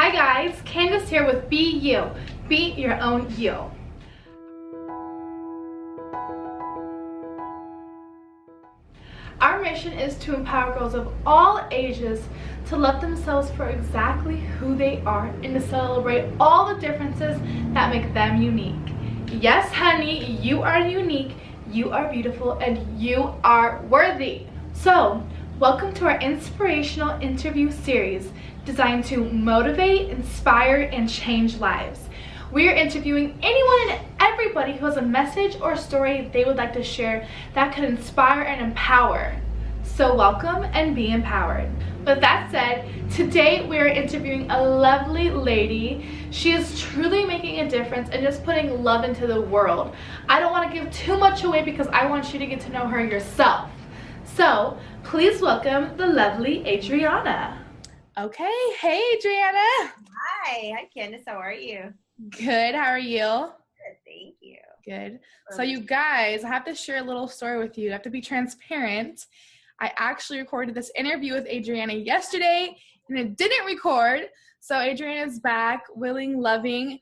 Hi guys, Candace here with Be You. Be your own you. Our mission is to empower girls of all ages to love themselves for exactly who they are and to celebrate all the differences that make them unique. Yes, honey, you are unique, you are beautiful, and you are worthy. So, welcome to our Inspirational Interview Series designed to motivate, inspire, and change lives. We are interviewing anyone and everybody who has a message or story they would like to share that could inspire and empower. So welcome and be empowered. With that said, today we are interviewing a lovely lady. She is truly making a difference and just putting love into the world. I don't want to give too much away because I want you to get to know her yourself. So please welcome the lovely Adriana. Okay, hey Adriana. Hi Candace, how are you? Good, how are you? Good, thank you. Good. So you guys, I have to share a little story with you. I have to be transparent. I actually recorded this interview with Adriana yesterday and it didn't record. So Adriana's back, willing, loving,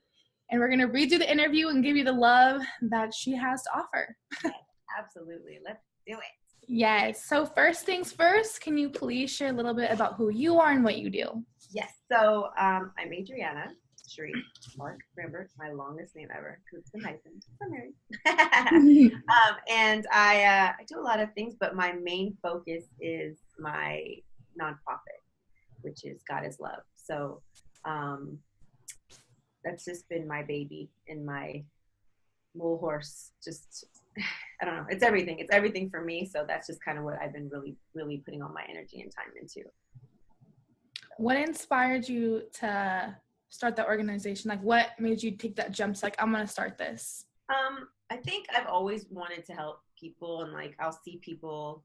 and we're going to redo the interview and give you the love that she has to offer. Yes, absolutely. Let's do it. Yes. So first things first, can you please share a little bit about who you are and what you do? Yes. So I'm Adriana Sharif Mark. Remember, it's my longest name ever because it's been hyphened. I'm married. And I do a lot of things, but my main focus is my nonprofit, which is God is Love. So that's just been my baby and my little horse. Just I don't know. It's everything. It's everything for me. So that's just kind of what I've been really putting all my energy and time into. What inspired you to start the organization? Like, what made you take that jump? Like, I'm gonna start this. I think I've always wanted to help people, and like I'll see people.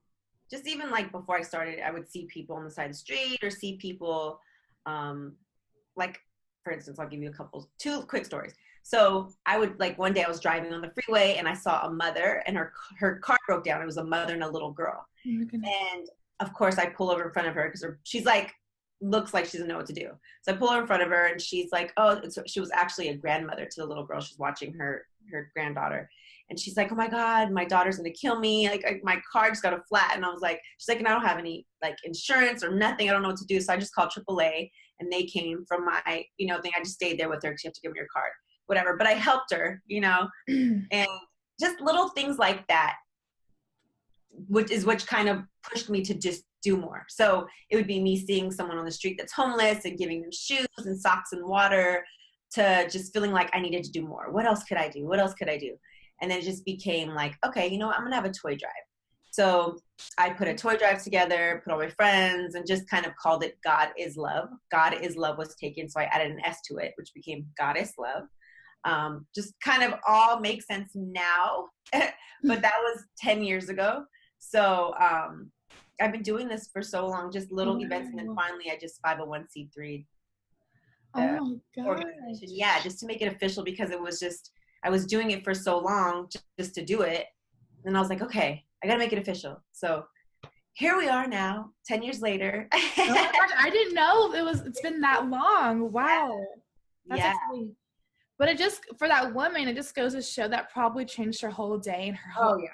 Just even like before I started, I would see people on the side of the street or see people, like for instance, I'll give you two quick stories. So I would like one day I was driving on the freeway and I saw a mother and her car broke down. It was a mother and a little girl. Oh, and of course I pull over in front of her because she's like, looks like she doesn't know what to do. So I pull her in front of her and she's like, oh, she was actually a grandmother to the little girl. She's watching her granddaughter. And she's like, oh my God, my daughter's going to kill me. Like my car just got a flat. And I was like, she's like, and I don't have any like insurance or nothing. I don't know what to do. So I just called AAA and they came from my, thing. I just stayed there with her because you have to give me your card, whatever. But I helped her, and just little things like that, which kind of pushed me to just do more. So it would be me seeing someone on the street that's homeless and giving them shoes and socks and water to just feeling like I needed to do more. What else could I do? What else could I do? And then it just became like, okay, you know what? I'm going to have a toy drive. So I put a toy drive together, put all my friends, and just kind of called it God is Love. God is Love was taken, so I added an S to it, which became Goddess Love. Just kind of all makes sense now, but that was 10 years ago. So I've been doing this for so long, just little events, and then finally I just 501c3 organization. Yeah, just to make it official because it was just, I was doing it for so long just to do it. And I was like, okay, I got to make it official. So here we are now, 10 years later. Oh my gosh, I didn't know it's been that long. Wow. That's exciting. But it just, for that woman, it just goes to show that probably changed her whole day and her whole life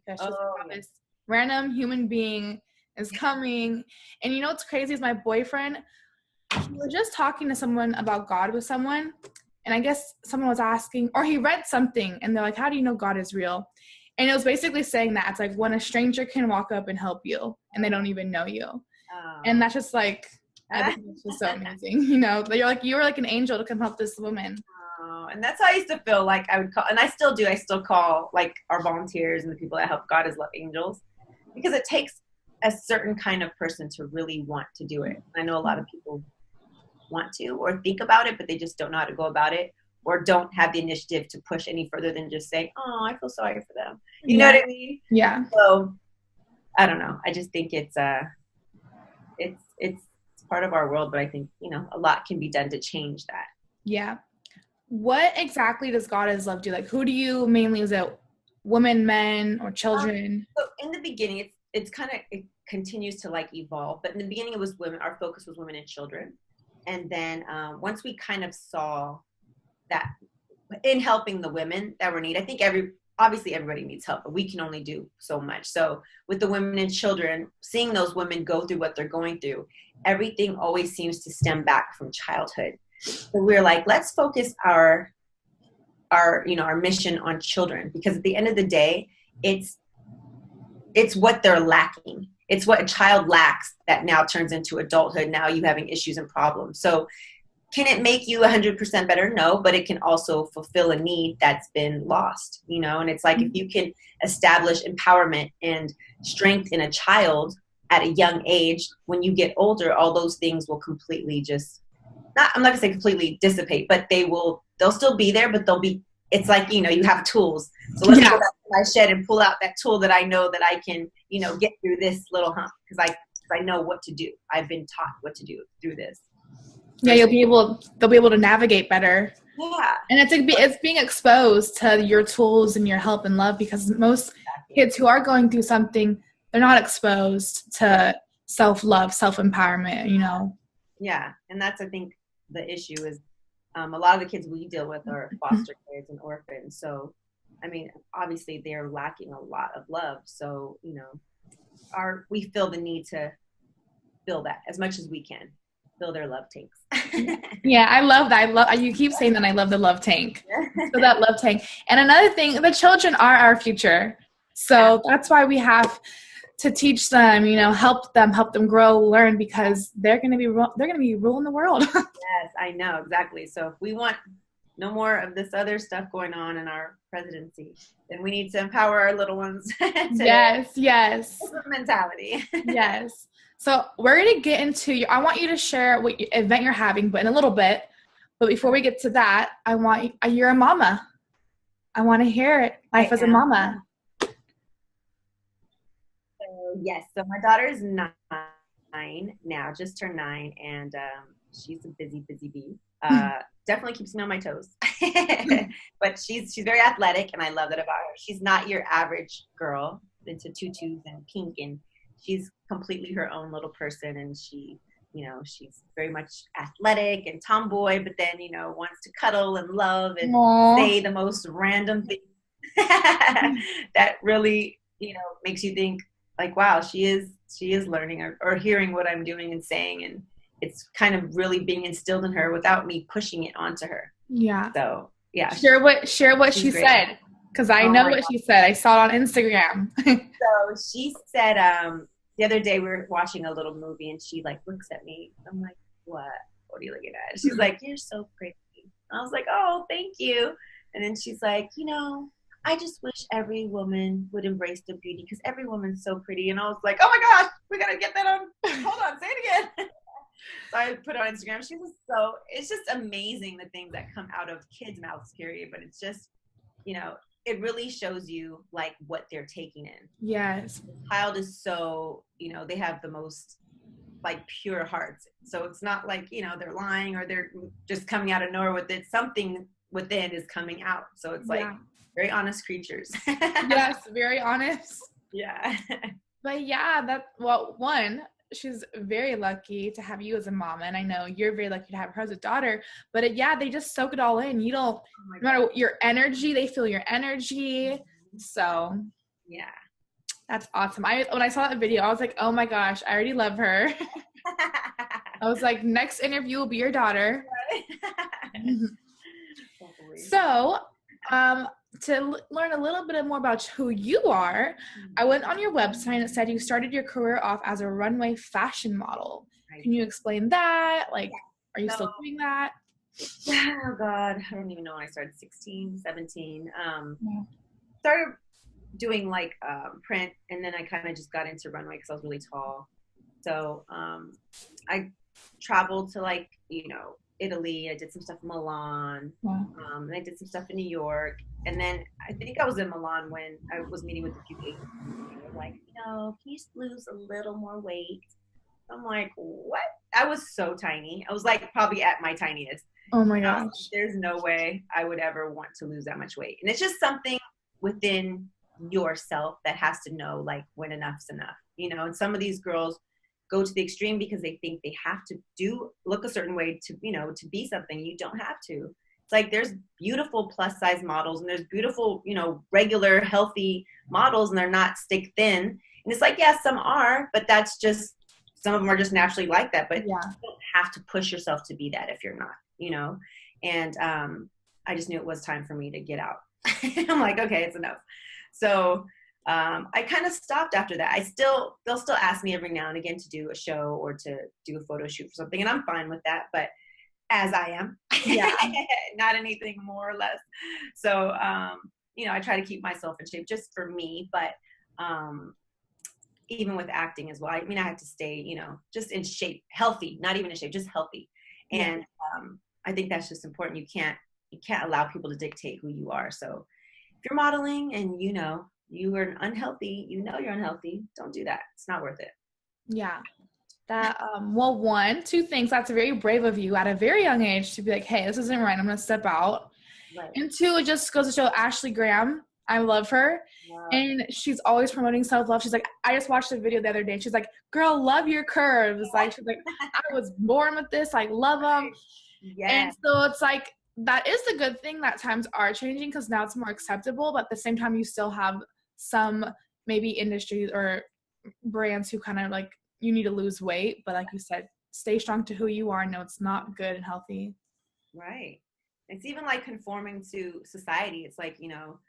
because she's this random human being is coming. And you know what's crazy is my boyfriend, he was just talking to someone about God with someone. And I guess someone was asking, or he read something and they're like, how do you know God is real? And it was basically saying that it's like when a stranger can walk up and help you and they don't even know you. And that's just like, I think it's just so amazing. You were like an angel to come help this woman. And that's how I used to feel. Like I would call, and I still do. I still call like our volunteers and the people that help God is Love angels, because it takes a certain kind of person to really want to do it. I know a lot of people want to or think about it, but they just don't know how to go about it, or don't have the initiative to push any further than just saying, "Oh, I feel sorry for them." You know what I mean? Yeah. So I don't know. I just think it's part of our world, but I think a lot can be done to change that. Yeah. What exactly does God is Love do? Like, who do you mainly, is it women, men, or children? So in the beginning, it continues to like evolve, but in the beginning it was women. Our focus was women and children. And then once we kind of saw that in helping the women that were in need, I think obviously everybody needs help, but we can only do so much. So with the women and children, seeing those women go through what they're going through, everything always seems to stem back from childhood. So we're like, let's focus our mission on children, because at the end of the day, it's what they're lacking. It's what a child lacks that now turns into adulthood. Now you having issues and problems. So can it make you 100% better? No, but it can also fulfill a need that's been lost, and it's like, if you can establish empowerment and strength in a child at a young age, when you get older, all those things will completely I'm not gonna say completely dissipate, but they'll still be there, but it's like, you have tools. So let's go back to my shed and pull out that tool that I know that I can, get through this little hump, because I know what to do. I've been taught what to do through this. Yeah, they'll be able to navigate better. Yeah. And it's being exposed to your tools and your help and love, because most kids who are going through something, they're not exposed to self-love, self-empowerment, Yeah. And that's, I think, the issue is a lot of the kids we deal with are foster kids and orphans. So, I mean, obviously they're lacking a lot of love. So, we feel the need to fill that as much as we can. Fill their love tanks. Yeah, I love that. You keep saying that. I love the love tank. So that love tank. And another thing, the children are our future. So that's why we have to teach them, help them grow, learn, because they're going to be ruling the world. Yes, I know, exactly. So if we want no more of this other stuff going on in our presidency, then we need to empower our little ones. Yes. Mentality. Yes. So we're going to get into I want you to share what event you're having, but in a little bit. But before we get to that, you're a mama. I want to hear it. Life as a mama. So yes. So my daughter is 9 now, just turned 9, and she's a busy bee. Definitely keeps me on my toes. But she's very athletic, and I love that about her. She's not your average girl into tutus and pink, and she's completely her own little person, and she's very much athletic and tomboy, but then, wants to cuddle and love and say the most random things that really, makes you think like, wow, she is learning or hearing what I'm doing and saying, and it's kind of really being instilled in her without me pushing it onto her. Yeah. So yeah. Share what she said, because I know what she said. I saw it on Instagram. So she said, the other day we were watching a little movie, and she looks at me. I'm like, what? What are you looking at? She's like, you're so pretty. I was like, oh, thank you. And then she's like, I just wish every woman would embrace the beauty, because every woman's so pretty. And I was like, oh my gosh, we got to get that on. Hold on, say it again. So I put it on Instagram. It's just amazing the things that come out of kids' mouths, period. But it's just, it really shows you what they're taking in. Yes. The child is so, they have the most pure hearts. So it's not they're lying or they're just coming out of nowhere with it. Something within is coming out. So it's very honest creatures. Yes, very honest. Yeah. But yeah, she's very lucky to have you as a mom, and I know you're very lucky to have her as a daughter. But they just soak it all in. No matter your energy, they feel your energy. So yeah, that's awesome. When I saw that video, I was like, oh my gosh, I already love her. I was like, next interview will be your daughter. So, to learn a little bit more about who you are, I went on your website and it said you started your career off as a runway fashion model. Right. Can you explain that? Are you still doing that? Oh God, I don't even know when I started. 16, 17. Started doing print, and then I kind of just got into runway because I was really tall. So I traveled to Italy. I did some stuff in Milan. Wow. And I did some stuff in New York. And then I think I was in Milan when I was meeting with a few agents. They were like, can you just lose a little more weight? I'm like, what? I was so tiny. I was probably at my tiniest. Oh my gosh. There's no way I would ever want to lose that much weight. And it's just something within yourself that has to know when enough's enough. And some of these girls, go to the extreme because they think they have to look a certain way to, you know, to be something. You don't have to. It's like there's beautiful plus size models and there's beautiful, you know, regular healthy models, and they're not stick thin. And it's like, yeah, some are, but that's just, some of them are just naturally like that. But Yeah. you don't have to push yourself to be that if you're not, you know. And I just knew it was time for me to get out. I'm like, okay, it's enough. So I kind of stopped after that. They'll still ask me every now and again to do a show or to do a photo shoot for something, and I'm fine with that. But as I am, Yeah. not anything more or less. So, you know, I try to keep myself in shape just for me, but even with acting as well. I mean, I have to stay, you know, just in shape, healthy, not even in shape, just healthy. And I think that's just important. You can't allow people to dictate who you are. So if you're modeling and you know you are unhealthy, you know you're unhealthy, don't do that. It's not worth it. Yeah. That, well, one, two things. That's very brave of you at a very young age to be like, hey, this isn't right. I'm going to step out. Right. And two, it just goes to show Ashley Graham. I love her. And she's always promoting self-love. She's like, I just watched a video the other day. She's like, girl, love your curves. Like, she's like, I was born with this. Like, love them. Yeah. And so it's like, that is the good thing that times are changing because now it's more acceptable. But at the same time, you still have some maybe industries or brands who kind of like, you need to lose weight. But like you said, stay strong to who you are. No, it's not good and healthy. Right. It's even like conforming to society. It's like, you know,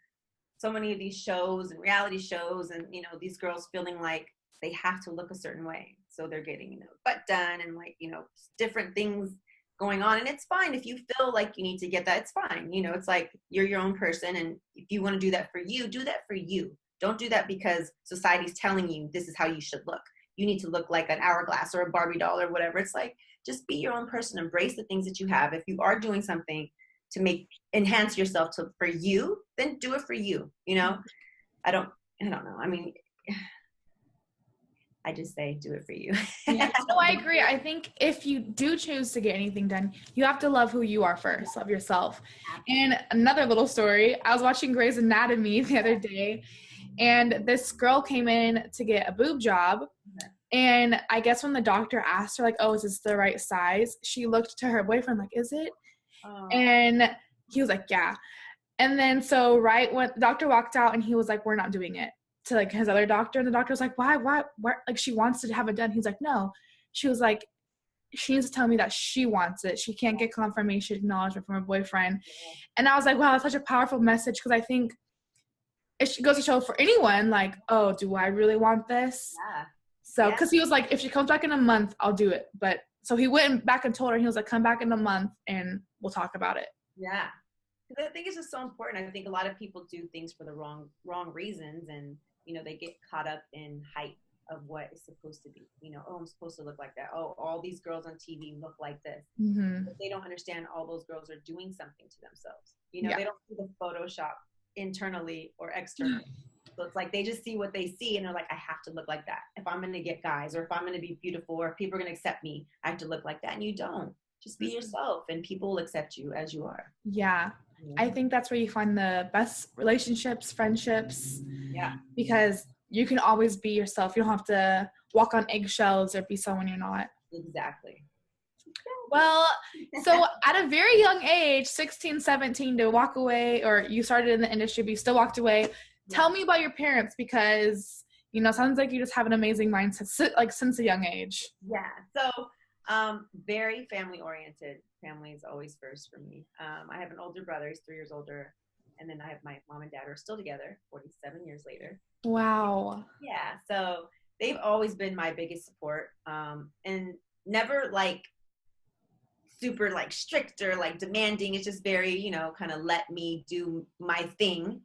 so many of these shows and reality shows and, you know, these girls feeling like they have to look a certain way. So they're getting, you know, butt done and like, you know, different things going on. And it's fine if you feel like you need to get that. It's fine. You know, it's like you're your own person. And if you want to do that for you, do that for you. Don't do that because society's telling you this is how you should look. You need to look like an hourglass or a Barbie doll or whatever. It's like, just be your own person. Embrace the things that you have. If you are doing something to enhance yourself for you, then do it for you. You know, I don't know. I mean, I just say do it for you. Yeah, no, I agree. I think if you do choose to get anything done, you have to love who you are first, love yourself. And another little story, I was watching Grey's Anatomy the other day, and this girl came in to get a boob job. And I guess when the doctor asked her, like, oh, is this the right size? She looked to her boyfriend like, is it? Oh. And he was like, yeah. And then so right when the doctor walked out and he was like, we're not doing it, to like his other doctor. And the doctor was like, why? Like, she wants to have it done. He's like, no. She was like, she needs to tell me that she wants it. She can't get confirmation, acknowledgement from her boyfriend. And I was like, wow, that's such a powerful message. Because I think it goes to show for anyone, like, oh, do I really want this? Yeah. So, because he was like, if she comes back in a month, I'll do it. But so he went back and told her, he was like, come back in a month and we'll talk about it. Yeah. I think it's just so important. I think a lot of people do things for the wrong reasons, and you know, they get caught up in hype of what it's supposed to be. You know, oh, I'm supposed to look like that. Oh, all these girls on TV look like this. Mm-hmm. But they don't understand all those girls are doing something to themselves. You know, they don't see the Photoshop internally or externally. So it's like they just see what they see and they're like, I have to look like that. If I'm going to get guys, or if I'm going to be beautiful, or if people are going to accept me, I have to look like that. And you don't. Just be yourself and people will accept you as you are. Yeah. I think that's where you find the best relationships, friendships. Yeah. Because you can always be yourself. You don't have to walk on eggshells or be someone you're not. Exactly. Well, so at a very young age, 16, 17, to walk away, or you started in the industry, but you still walked away. Yeah. Tell me about your parents, because, you know, sounds like you just have an amazing mindset, like since a young age. Yeah. So, very family oriented. Family is always first for me. I have an older brother. He's 3 years older. And then I have my mom and dad who are still together 47 years later. Wow. Yeah. So they've always been my biggest support. And never like super like strict or like demanding. It's just very, you know, kind of let me do my thing,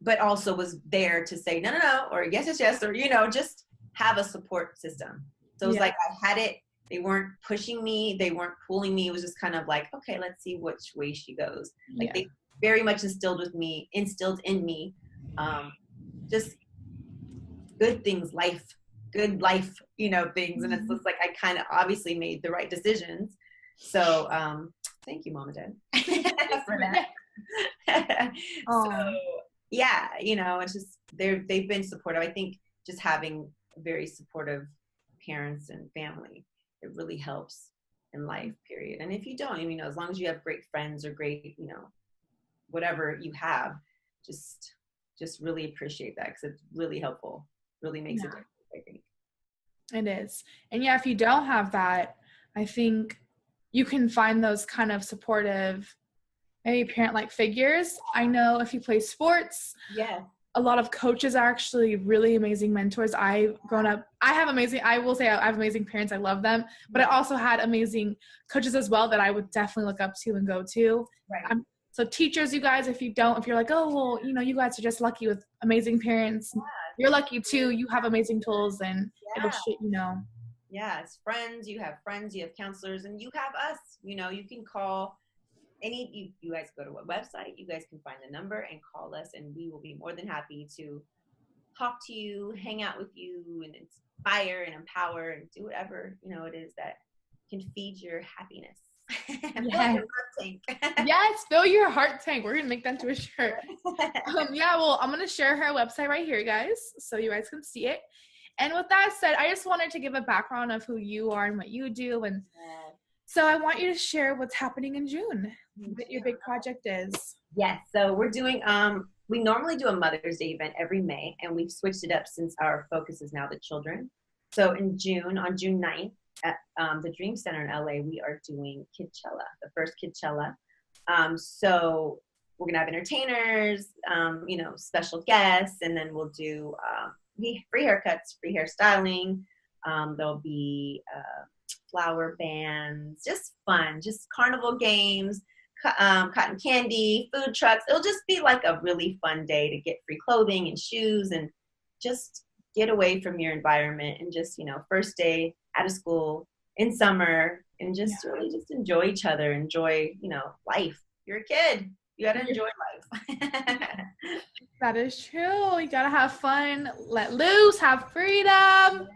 but also was there to say, no, or yes, or, you know, just have a support system. So it was like, I had it. They weren't pushing me. They weren't pulling me. It was just kind of like, okay, let's see which way she goes. Like they very much instilled in me, just good things, good life, you know, things. And it's just like, I kind of obviously made the right decisions. So, thank you, Mom and Dad, for that. So yeah, you know, it's just, they've been supportive. I think just having very supportive parents and family. It really helps in life, period. And if you don't, you know, as long as you have great friends or great, you know, whatever you have, just really appreciate that, because it's really helpful. Really makes a difference, I think. It is. And yeah, if you don't have that, I think you can find those kind of supportive, maybe parent-like figures. I know if you play sports, a lot of coaches are actually really amazing mentors. I have amazing parents. I love them, but I also had amazing coaches as well that I would definitely look up to and go to. Right. So teachers, you guys, if you're like, oh, well, you know, you guys are just lucky with amazing parents. You're lucky too. You have amazing tools, and it'll you know. Yeah, it's friends. You have counselors, and you have us. You know, you can call you guys go to a website. You guys can find the number and call us, and we will be more than happy to talk to you, hang out with you, and inspire and empower and do whatever, you know, it is that can feed your happiness. Yes. Yes, fill your heart tank. We're gonna make that into a shirt. Well, I'm gonna share her website right here, guys, so you guys can see it. And with that said, I just wanted to give a background of who you are and what you do, and so I want you to share what's happening in June, what your big project is. Yes, so we're doing we normally do a Mother's Day event every May, and we've switched it up since our focus is now the children. So in June, on June 9th, at the Dream Center in LA, we are doing Kidchella, the first Kidchella. So we're gonna have entertainers, you know, special guests, and then we'll do free haircuts, free hairstyling. There'll be flower bands, just fun, just carnival games, cotton candy, food trucks. It'll just be like a really fun day to get free clothing and shoes and just get away from your environment, and just, you know, first day out of school in summer, and just really just enjoy each other, enjoy, you know, life. You're a kid. You got to enjoy life. That is true. You got to have fun, let loose, have freedom.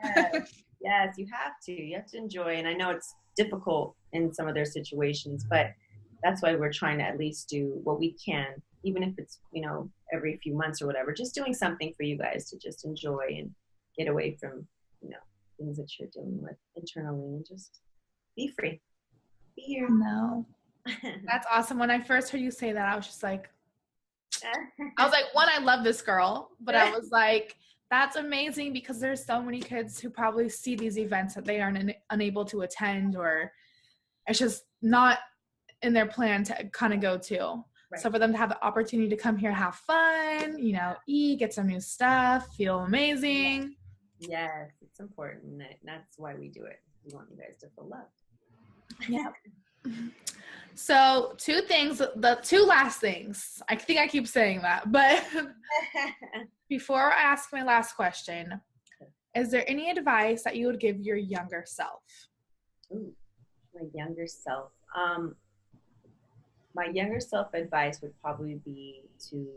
Yes, you have to. You have to enjoy. And I know it's difficult in some of their situations, but that's why we're trying to at least do what we can, even if it's, you know, every few months or whatever, just doing something for you guys to just enjoy and get away from, you know, things that you're dealing with internally, and just be free. Be here. No. That's awesome. When I first heard you say that, I was just like, one, I love this girl, but I was like, that's amazing, because there's so many kids who probably see these events that they are unable to attend, or it's just not in their plan to kind of go to. Right. So for them to have the opportunity to come here, have fun, you know, eat, get some new stuff, feel amazing. Yes, it's important. That's why we do it. We want you guys to feel loved. Yeah. So 2 things, the 2 last things, I think I keep saying that, but before I ask my last question, is there any advice that you would give your younger self? Ooh, my younger self. My younger self advice would probably be to,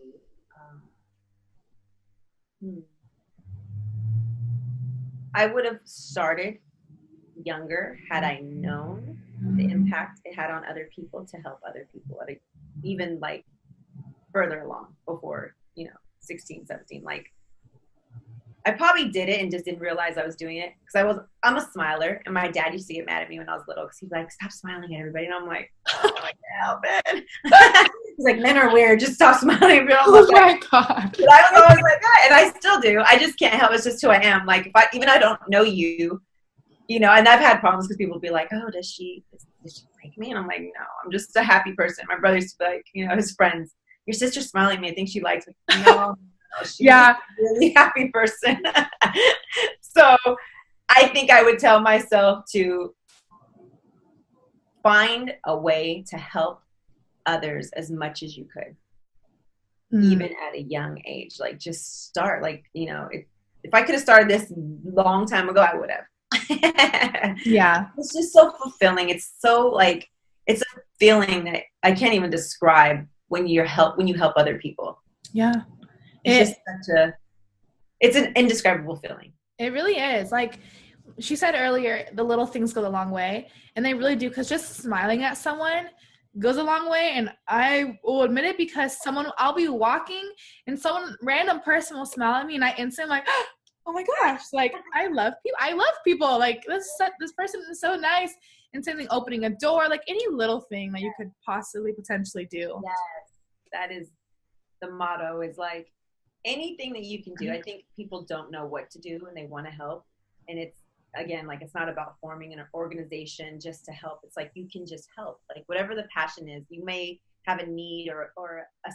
I would have started younger had I known the impact it had on other people, to help other people, even like further along before, you know, 16, 17. Like, I probably did it and just didn't realize I was doing it, because I'm a smiler, and my dad used to get mad at me when I was little, because he's like, stop smiling at everybody, and I'm like, oh my God, man. He's like, men are weird, just stop smiling. Oh my God. But I was always like that, and I still do. I just can't help. It's just who I am. Like, if I don't know you, you know, and I've had problems because people will be like, oh, does she like me? And I'm like, no, I'm just a happy person. My brother used to be like, you know, his friends, your sister's smiling at me, I think she likes me. No, she's a really happy person. So I think I would tell myself to find a way to help others as much as you could, even at a young age. Like, just start. Like, you know, if I could have started this long time ago, I would have. Yeah. It's just so fulfilling. It's so, like, it's a feeling that I can't even describe when you help other people. Yeah. It's an indescribable feeling. It really is. Like she said earlier, the little things go a long way, and they really do, because just smiling at someone goes a long way. And I will admit it, because I'll be walking and random person will smile at me, and I instantly like, oh my gosh, like I love people. Like this person is so nice. And something, opening a door, like any little thing that you could possibly potentially do. Yes, that is the motto, is like anything that you can do. I think people don't know what to do and they want to help. And it's, again, like it's not about forming an organization just to help. It's like you can just help. Like whatever the passion is, you may have a need or a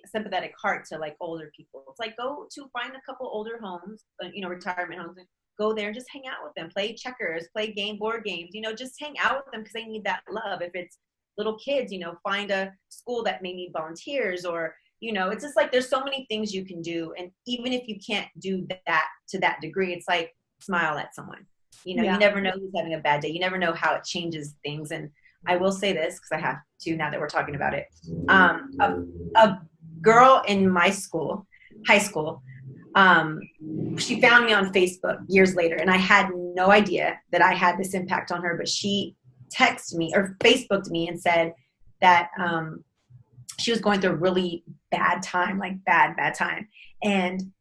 sympathetic heart to like older people. It's like go to find a couple older homes, retirement homes, and go there and just hang out with them, play checkers, play board games, just hang out with them because they need that love. If it's little kids, find a school that may need volunteers, or it's just like there's so many things you can do. And even if you can't do that to that degree, it's like smile at someone. You never know who's having a bad day. You never know how it changes things. And I will say this because I have to, now that we're talking about it. A girl in my school, high school, she found me on Facebook years later, and I had no idea that I had this impact on her, but she texted me or Facebooked me and said that she was going through a really bad time, like bad time. And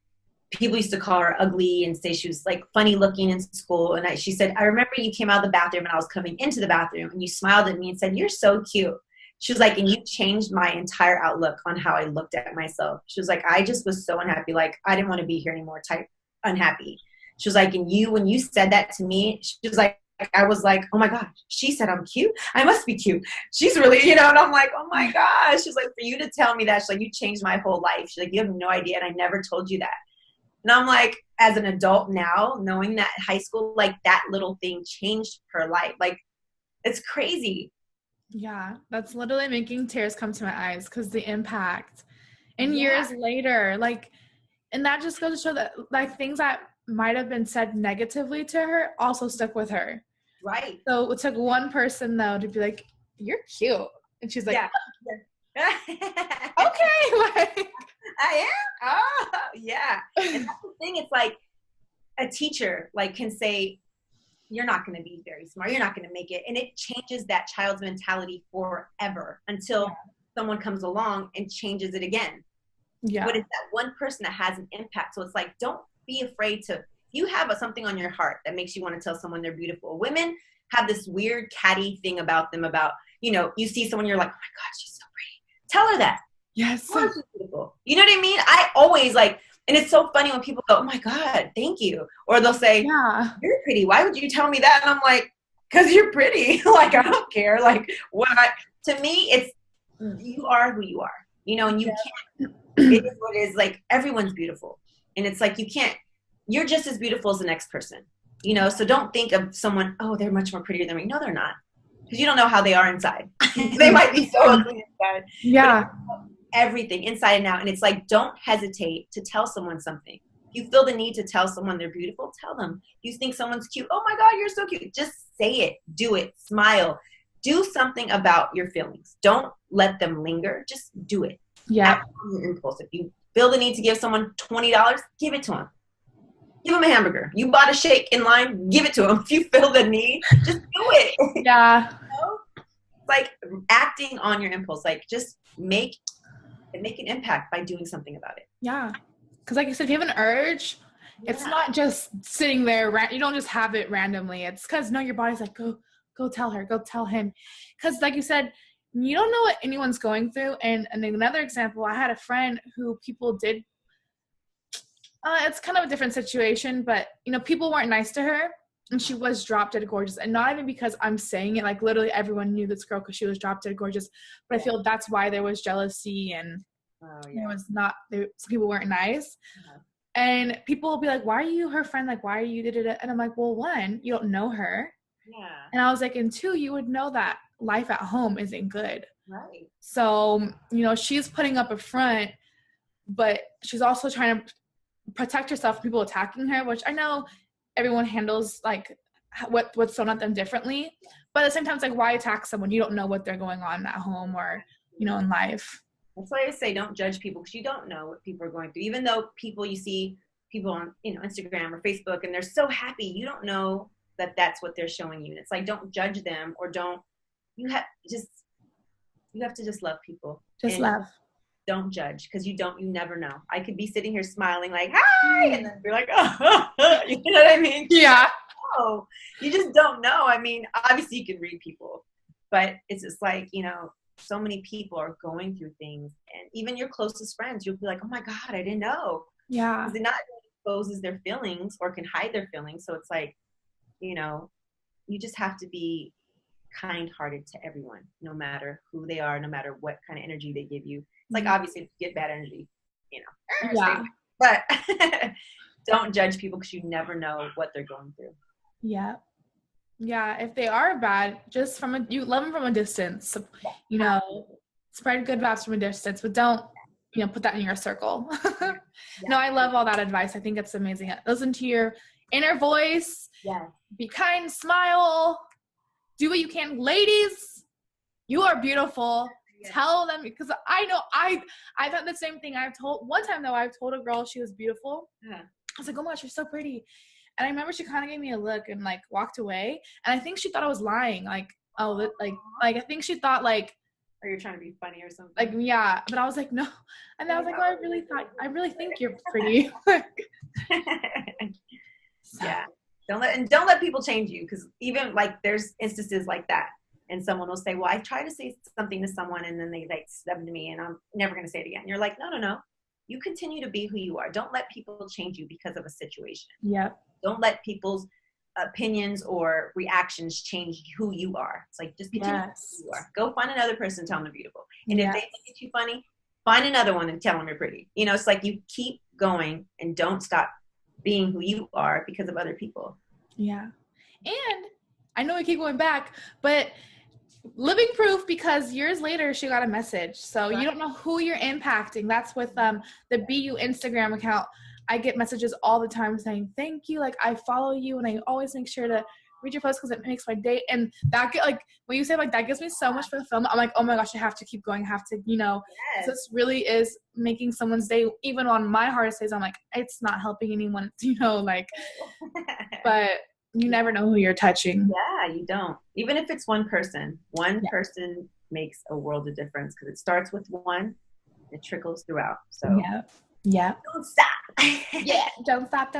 people used to call her ugly and say she was like funny looking in school. And she said, I remember you came out of the bathroom and I was coming into the bathroom and you smiled at me and said, you're so cute. She was like, and you changed my entire outlook on how I looked at myself. She was like, I just was so unhappy. Like, I didn't want to be here anymore, type unhappy. She was like, and when you said that to me, she was like, I was like, oh my gosh, she said I'm cute. I must be cute. She's really, and I'm like, oh my gosh. She's like, for you to tell me that, she's like, you changed my whole life. She's like, you have no idea. And I never told you that. And I'm like, as an adult now, knowing that high school, like that little thing changed her life. Like, it's crazy. Yeah, that's literally making tears come to my eyes because the impact. And years later, like, and that just goes to show that like things that might have been said negatively to her also stuck with her. Right. So it took one person though to be like, you're cute. And she's like, okay, like I am. Oh, yeah. And that's the thing. It's like a teacher like can say, you're not going to be very smart. You're not going to make it. And it changes that child's mentality forever until someone comes along and changes it again. Yeah. But it's that one person that has an impact. So it's like, don't be afraid to, if you have something on your heart that makes you want to tell someone they're beautiful. Women have this weird catty thing about them about, you see someone, you're like, oh my God, she's so pretty. Tell her that. Yes. Oh, she's beautiful. You know what I mean? I always like, and it's so funny when people go, oh my God, thank you. Or they'll say, you're pretty. Why would you tell me that? And I'm like, because you're pretty. Like, I don't care. Like, to me, it's, you are who you are, and you can't, it is what it is. Like, everyone's beautiful. And it's like, you're just as beautiful as the next person, so don't think of someone, oh, they're much more prettier than me. No, they're not. Because you don't know how they are inside. They might be so ugly inside. Yeah. Everything inside and out. And it's like, don't hesitate to tell someone something. If you feel the need to tell someone they're beautiful, tell them. You think someone's cute, oh my God, you're so cute. Just say it, do it, smile, do something about your feelings. Don't let them linger. Just do it. Yeah. Act on your impulse. If you feel the need to give someone $20, give it to them. Give them a hamburger. You bought a shake in line, give it to them. If you feel the need, just do it. Yeah. Like acting on your impulse, like just make an impact by doing something about it. Yeah. Because like you said, if you have an urge, it's not just sitting there. You don't just have it randomly. It's because, no, your body's like, go tell her, go tell him. Because like you said, you don't know what anyone's going through. And another example, I had a friend who people did, it's kind of a different situation, but, people weren't nice to her. And she was drop dead gorgeous. And not even because I'm saying it, like literally everyone knew this girl because she was drop dead gorgeous. But I feel that's why there was jealousy and it was not, some people weren't nice. And people will be like, why are you her friend? Like, why are you did it? And I'm like, well, one, you don't know her. Yeah. And I was like, and two, you would know that life at home isn't good. Right. So, she's putting up a front, but she's also trying to protect herself from people attacking her, which I know everyone handles like what's thrown at them differently, but at the same time, it's like, why attack someone? You don't know what they're going on at home or, in life. That's why I say don't judge people because you don't know what people are going through. Even though you see people on, Instagram or Facebook and they're so happy, you don't know that that's what they're showing you. And it's like, don't judge them or you have to just love people. Just love. don't judge, because you never know. I could be sitting here smiling like, hi, and then you're like, oh, you know what I mean? Yeah. Oh, you just don't know. I mean, obviously you can read people, but it's just like, so many people are going through things, and even your closest friends, you'll be like, oh my God, I didn't know. Yeah. Because it not exposes their feelings or can hide their feelings. So it's like, you just have to be kind-hearted to everyone, no matter who they are, no matter what kind of energy they give you. It's like, obviously, if you get bad energy, Yeah. but don't judge people, because you never know what they're going through. Yeah. Yeah. If they are bad, just you love them from a distance, spread good vibes from a distance, but don't, put that in your circle. No, I love all that advice. I think it's amazing. Listen to your inner voice. Yeah. Be kind, smile, do what you can. Ladies, you are beautiful. Yes. Tell them, because I know I've had the same thing. I've told a girl she was beautiful. Yeah. I was like, oh my gosh, you're so pretty. And I remember she kind of gave me a look and like walked away. And I think she thought I was lying. Like, oh, I think she thought like, or you're trying to be funny or something. Like, yeah. But I was like, no. And I was like, oh, I really think you're pretty. Yeah. Don't let people change you, because even like there's instances like that, and someone will say, well, I try to say something to someone and then they like step to me and I'm never going to say it again. You're like, no. You continue to be who you are. Don't let people change you because of a situation. Yeah. Don't let people's opinions or reactions change who you are. It's like, just continue who you are. Go find another person, tell them they're beautiful. And if they look at you funny, find another one and tell them you're pretty. It's like you keep going and don't stop being who you are because of other people. Yeah. And I know we keep going back, but living proof, because years later she got a message. So you don't know who you're impacting. That's with the BU Instagram account. I get messages all the time saying, thank you. Like, I follow you and I always make sure to read your posts because it makes my day. And that when you say like, that gives me so much for the film. I'm like, oh my gosh, I have to keep going. I have to, this really is making someone's day. Even on my hardest days, I'm like, it's not helping anyone, but you never know who you're touching. Yeah, you don't. Even if it's one person person makes a world of difference, because it starts with one, it trickles throughout. So yeah. Don't stop. Yeah, don't stop.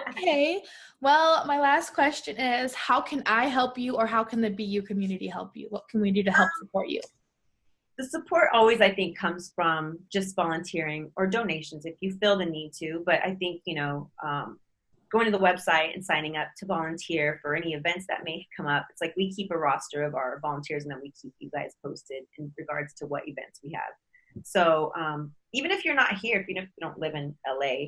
Okay. Well, my last question is, how can I help you, or how can the BU community help you? What can we do to help support you? The support always, I think, comes from just volunteering or donations if you feel the need to. But I think, going to the website and signing up to volunteer for any events that may come up. It's like we keep a roster of our volunteers, and then we keep you guys posted in regards to what events we have. So even if you're not here, if you don't live in LA,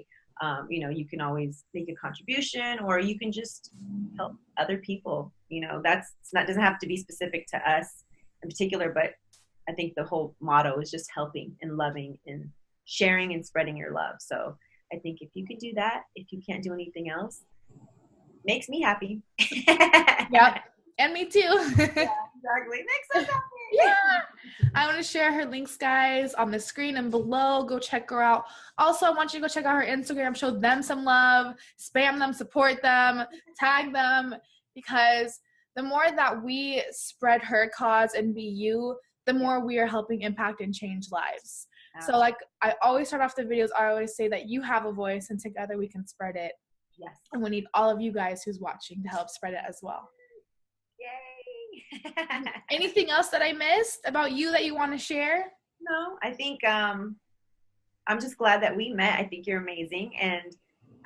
you can always make a contribution, or you can just help other people. That doesn't have to be specific to us in particular, but I think the whole motto is just helping and loving and sharing and spreading your love. So I think if you could do that, if you can't do anything else, makes me happy. Yep. And me too. Yeah, exactly. Makes us happy. Yeah. I want to share her links, guys, on the screen and below. Go check her out. Also, I want you to go check out her Instagram. Show them some love. Spam them. Support them. Tag them. Because the more that we spread her cause and BU, the more we are helping impact and change lives. So like I always start off the videos, I always say that you have a voice and together we can spread it. Yes. And we need all of you guys who's watching to help spread it as well. Yay. Anything else that I missed about you that you want to share? No, I think I'm just glad that we met. I think you're amazing. And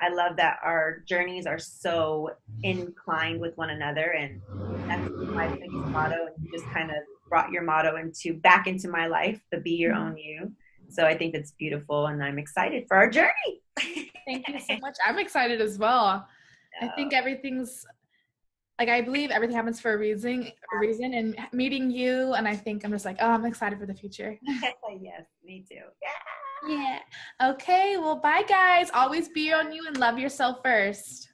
I love that our journeys are so inclined with one another. And that's my biggest motto. And you just kind of brought your motto back into my life, the be your own you. So I think that's beautiful, and I'm excited for our journey. Thank you so much. I'm excited as well. I think I believe everything happens for a reason, and meeting you, and I think I'm just like, I'm excited for the future. Yes, me too. Yeah. Okay, well, bye, guys. Always be your own you and love yourself first.